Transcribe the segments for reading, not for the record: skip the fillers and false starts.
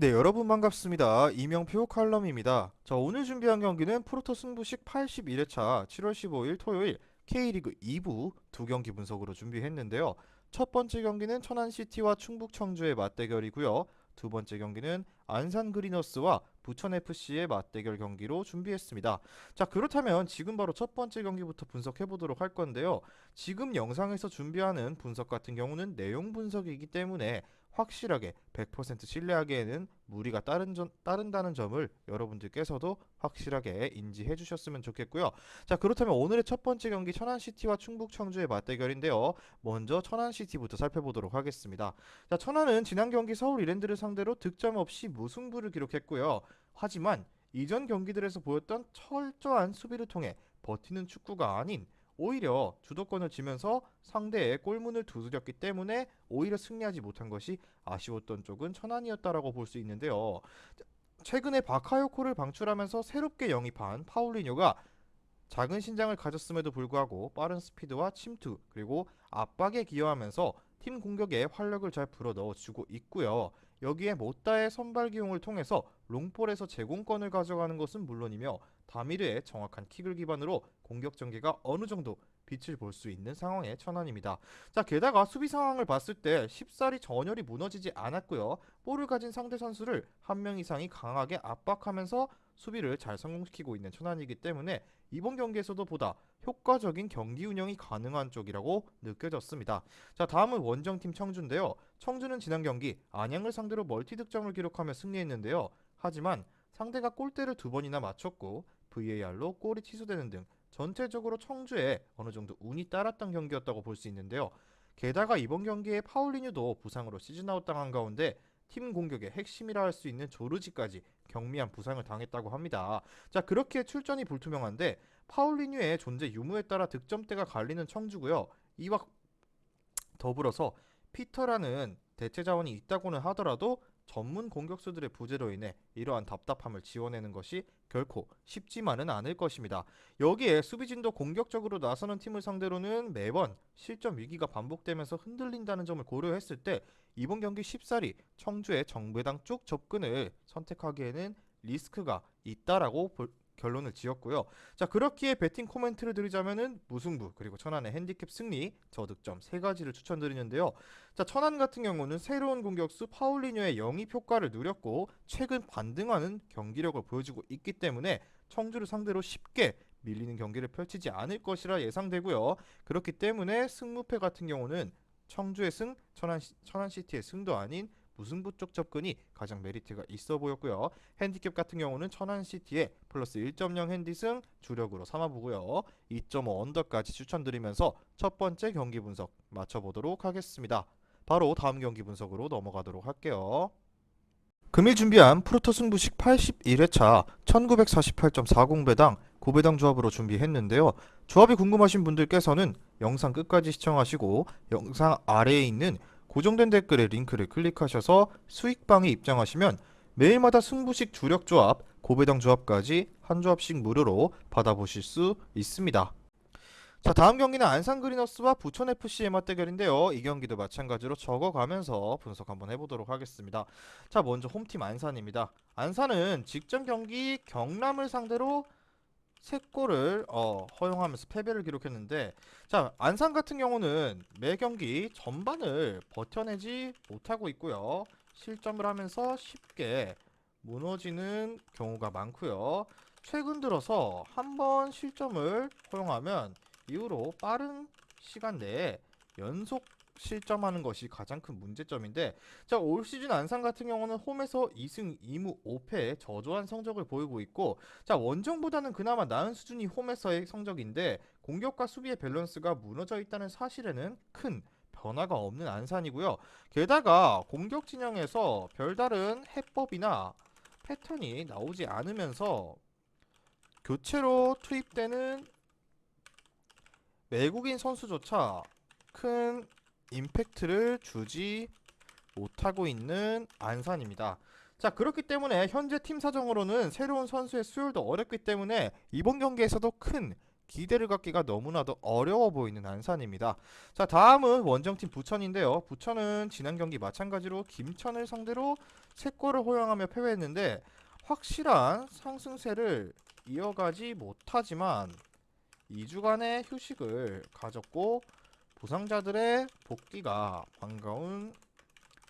네, 여러분 반갑습니다. 이명표 칼럼입니다. 자, 오늘 준비한 경기는 프로토 승부식 81회차 7월 15일 토요일 K리그 2부 두 경기 분석으로 준비했는데요. 첫 번째 경기는 천안시티와 충북 청주의 맞대결이고요. 두 번째 경기는 안산 그리너스와 부천 FC의 맞대결 경기로 준비했습니다. 자, 그렇다면 지금 바로 첫 번째 경기부터 분석해 보도록 할 건데요. 지금 영상에서 준비하는 분석 같은 경우는 내용 분석이기 때문에 확실하게 100% 신뢰하기에는 무리가 따른다는 점을 여러분들께서도 확실하게 인지해 주셨으면 좋겠고요. 자, 그렇다면 오늘의 첫 번째 경기 천안시티와 충북 청주의 맞대결인데요. 먼저 천안시티부터 살펴보도록 하겠습니다. 자, 천안은 지난 경기 서울 이랜드를 상대로 득점 없이 무승부를 기록했고요. 하지만 이전 경기들에서 보였던 철저한 수비를 통해 버티는 축구가 아닌 오히려 주도권을 쥐면서 상대의 골문을 두드렸기 때문에 오히려 승리하지 못한 것이 아쉬웠던 쪽은 천안이었다라고 볼 수 있는데요. 최근에 바카요코를 방출하면서 새롭게 영입한 파울리뇨가 작은 신장을 가졌음에도 불구하고 빠른 스피드와 침투 그리고 압박에 기여하면서 팀 공격에 활력을 잘 불어 넣어주고 있고요. 여기에 못다의 선발 기용을 통해서 롱볼에서 제공권을 가져가는 것은 물론이며 다미르의 정확한 킥을 기반으로 공격 전개가 어느 정도 빛을 볼 수 있는 상황의 천안입니다. 자, 게다가 수비 상황을 봤을 때 쉽사리 전열이 무너지지 않았고요. 볼을 가진 상대 선수를 한 명 이상이 강하게 압박하면서 수비를 잘 성공시키고 있는 천안이기 때문에 이번 경기에서도 보다 효과적인 경기 운영이 가능한 쪽이라고 느껴졌습니다. 자, 다음은 원정팀 청주인데요. 청주는 지난 경기 안양을 상대로 멀티 득점을 기록하며 승리했는데요. 하지만 상대가 골대를 두 번이나 맞췄고 VAR로 골이 취소되는 등 전체적으로 청주에 어느 정도 운이 따랐던 경기였다고 볼 수 있는데요. 게다가 이번 경기에 파울리뉴도 부상으로 시즌아웃 당한 가운데 팀 공격의 핵심이라 할 수 있는 조르지까지 경미한 부상을 당했다고 합니다. 자, 그렇게 출전이 불투명한데 파울리뉴의 존재 유무에 따라 득점대가 갈리는 청주고요. 이와 더불어서 피터라는 대체 자원이 있다고는 하더라도 전문 공격수들의 부재로 인해 이러한 답답함을 지워내는 것이 결코 쉽지만은 않을 것입니다. 여기에 수비진도 공격적으로 나서는 팀을 상대로는 매번 실점 위기가 반복되면서 흔들린다는 점을 고려했을 때 이번 경기 쉽사리 청주의 정배당 쪽 접근을 선택하기에는 리스크가 있다라고 결론을 지었고요. 자, 그렇기에 배팅 코멘트를 드리자면은 무승부 그리고 천안의 핸디캡 승리 저득점 세 가지를 추천드리는데요. 자, 천안 같은 경우는 새로운 공격수 파울리뉴의 영입 효과를 누렸고 최근 반등하는 경기력을 보여주고 있기 때문에 청주를 상대로 쉽게 밀리는 경기를 펼치지 않을 것이라 예상되고요. 그렇기 때문에 승무패 같은 경우는 청주의 승, 천안시티의 승도 아닌 무승부 쪽 접근이 가장 메리트가 있어 보였고요. 핸디캡 같은 경우는 천안시티의 플러스 1.0 핸디승 주력으로 삼아보고요. 2.5 언더까지 추천드리면서 첫 번째 경기 분석 맞춰보도록 하겠습니다. 바로 다음 경기 분석으로 넘어가도록 할게요. 금일 준비한 프로토 승부식 81회차 1948.40배당 9배당 조합으로 준비했는데요. 조합이 궁금하신 분들께서는 영상 끝까지 시청하시고 영상 아래에 있는 고정된 댓글의 링크를 클릭하셔서 수익방에 입장하시면 매일마다 승부식 주력 조합, 고배당 조합까지 한 조합씩 무료로 받아보실 수 있습니다. 자, 다음 경기는 안산 그리너스와 부천 FC의 맞대결인데요. 이 경기도 마찬가지로 적어가면서 분석 한번 해보도록 하겠습니다. 자, 먼저 홈팀 안산입니다. 안산은 직전 경기 경남을 상대로 3골을 허용하면서 패배를 기록했는데, 자, 안산 같은 경우는 매 경기 전반을 버텨내지 못하고 있고요. 실점을 하면서 쉽게 무너지는 경우가 많고요. 최근 들어서 한 번 실점을 허용하면 이후로 빠른 시간 내에 연속 실점하는 것이 가장 큰 문제점인데, 자, 올 시즌 안산 같은 경우는 홈에서 2승 2무 5패 저조한 성적을 보이고 있고, 자, 원정보다는 그나마 나은 수준이 홈에서의 성적인데 공격과 수비의 밸런스가 무너져 있다는 사실에는 큰 변화가 없는 안산이고요. 게다가 공격 진영에서 별다른 해법이나 패턴이 나오지 않으면서 교체로 투입되는 외국인 선수조차 큰 임팩트를 주지 못하고 있는 안산입니다. 자, 그렇기 때문에 현재 팀 사정으로는 새로운 선수의 수혈도 어렵기 때문에 이번 경기에서도 큰 기대를 갖기가 너무나도 어려워 보이는 안산입니다. 자, 다음은 원정팀 부천인데요. 부천은 지난 경기 마찬가지로 김천을 상대로 3골을 허용하며 패배했는데 확실한 상승세를 이어가지 못하지만 2주간의 휴식을 가졌고 부상자들의 복귀가 반가운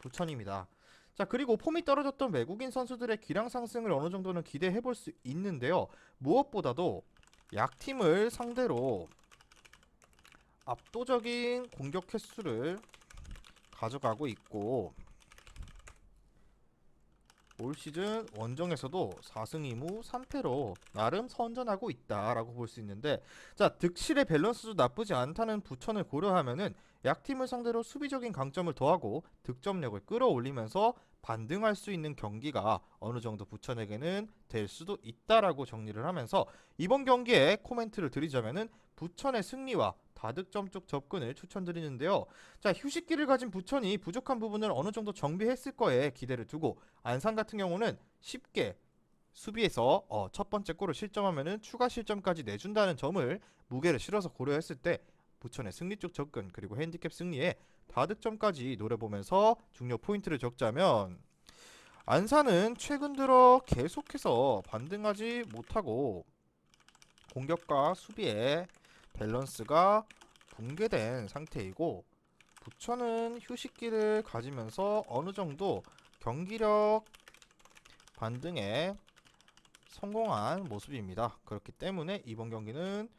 부천입니다. 자, 그리고 폼이 떨어졌던 외국인 선수들의 기량 상승을 어느 정도는 기대해 볼 수 있는데요. 무엇보다도 약팀을 상대로 압도적인 공격 횟수를 가져가고 있고 올 시즌 원정에서도 4승 2무 3패로 나름 선전하고 있다라고 볼 수 있는데, 자, 득실의 밸런스도 나쁘지 않다는 부천을 고려하면은 약팀을 상대로 수비적인 강점을 더하고 득점력을 끌어올리면서 반등할 수 있는 경기가 어느 정도 부천에게는 될 수도 있다라고 정리를 하면서 이번 경기에 코멘트를 드리자면은 부천의 승리와 다득점 쪽 접근을 추천드리는데요. 자, 휴식기를 가진 부천이 부족한 부분을 어느 정도 정비했을 거에 기대를 두고 안산 같은 경우는 쉽게 수비에서 첫 번째 골을 실점하면은 추가 실점까지 내준다는 점을 무게를 실어서 고려했을 때 부천의 승리 쪽 접근 그리고 핸디캡 승리에 다득점까지 노려보면서 중요 포인트를 적자면 안산은 최근 들어 계속해서 반등하지 못하고 공격과 수비의 밸런스가 붕괴된 상태이고 부천은 휴식기를 가지면서 어느 정도 경기력 반등에 성공한 모습입니다. 그렇기 때문에 이번 경기는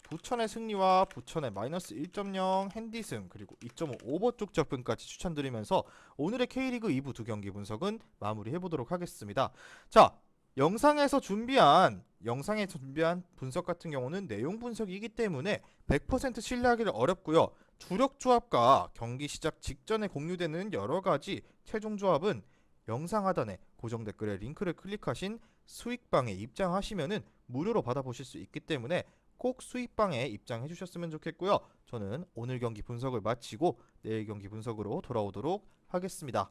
부천의 승리와 부천의 마이너스 1.0 핸디승 그리고 2.5 오버 쪽 접근까지 추천드리면서 오늘의 K리그 2부 두 경기 분석은 마무리해보도록 하겠습니다. 자, 영상에서 준비한 분석 같은 경우는 내용 분석이기 때문에 100% 신뢰하기는 어렵고요. 주력 조합과 경기 시작 직전에 공유되는 여러가지 최종 조합은 영상 하단에 고정 댓글에 링크를 클릭하신 수익방에 입장하시면은 무료로 받아보실 수 있기 때문에 꼭 수익방에 입장해 주셨으면 좋겠고요. 저는 오늘 경기 분석을 마치고 내일 경기 분석으로 돌아오도록 하겠습니다.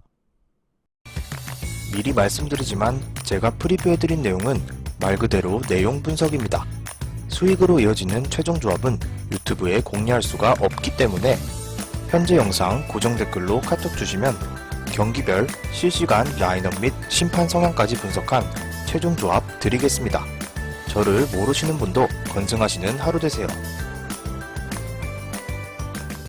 미리 말씀드리지만 제가 프리뷰해드린 내용은 말 그대로 내용 분석입니다. 수익으로 이어지는 최종 조합은 유튜브에 공개할 수가 없기 때문에 현재 영상 고정 댓글로 카톡 주시면 경기별 실시간 라인업 및 심판 성향까지 분석한 최종 조합 드리겠습니다. 저를 모르시는 분도 건승하시는 하루 되세요.